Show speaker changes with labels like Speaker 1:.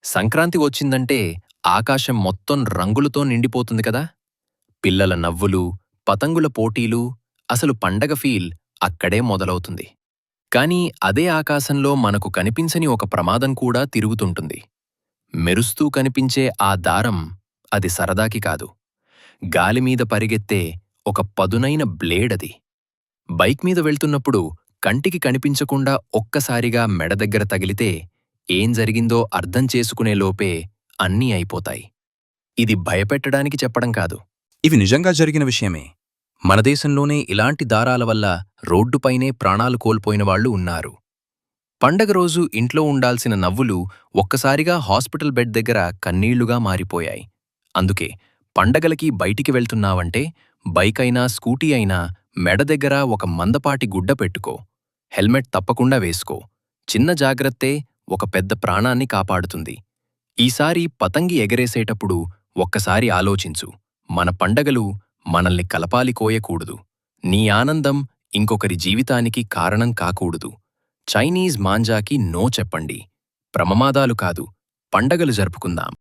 Speaker 1: సంక్రాంతి వచ్చిందంటే ఆకాశం మొత్తం రంగులతో నిండిపోతుంది కదా. పిల్లల నవ్వులు, పతంగుల పోటీలు, అసలు పండగ ఫీల్ అక్కడే మొదలవుతుంది. కానీ అదే ఆకాశంలో మనకు కనిపించని ఒక ప్రమాదం కూడా తిరుగుతుంటుంది. మెరుస్తూ కనిపించే ఆ దారం, అది సరదాకి కాదు, గాలిమీద పరిగెత్తే ఒక పదునైన బ్లేడది. బైక్ మీద వెళ్తున్నప్పుడు కంటికి కనిపించకుండా ఒక్కసారిగా మెడ దగ్గర తగిలితే ఏం జరిగిందో అర్థం చేసుకునే లోపే అన్నీ అయిపోతాయి. ఇది భయపెట్టడానికి చెప్పడం కాదు.
Speaker 2: ఇవి నిజంగా జరిగిన విషయమే.
Speaker 1: మన దేశంలోనే ఇలాంటి దారాల వల్ల రోడ్డుపైనే ప్రాణాలు కోల్పోయినవాళ్లు ఉన్నారు. పండగ రోజు ఇంట్లో ఉండాల్సిన నవ్వులు ఒక్కసారిగా హాస్పిటల్ బెడ్ దగ్గర కన్నీళ్లుగా మారిపోయాయి. అందుకే పండగలకి బయటికి వెళ్తున్నావంటే బైక్ అయినా స్కూటీ అయినా మెడ దగ్గర ఒక మందపాటి గుడ్డ పెట్టుకో. హెల్మెట్ తప్పకుండా వేసుకో. చిన్న జాగ్రత్తే ఒక పెద్ద ప్రాణాన్ని కాపాడుతుంది. ఈసారి పతంగి ఎగరేసేటప్పుడు ఒక్కసారి ఆలోచించు. మన పండగలు మనల్ని కలపాలి కోయకూడదు. నీ ఆనందం ఇంకొకరి జీవితానికి కారణం కాకూడదు. చైనీస్ మాంజాకి నో చెప్పండి. ప్రమాదాలు కాదు, పండగలు జరుపుకుందాం.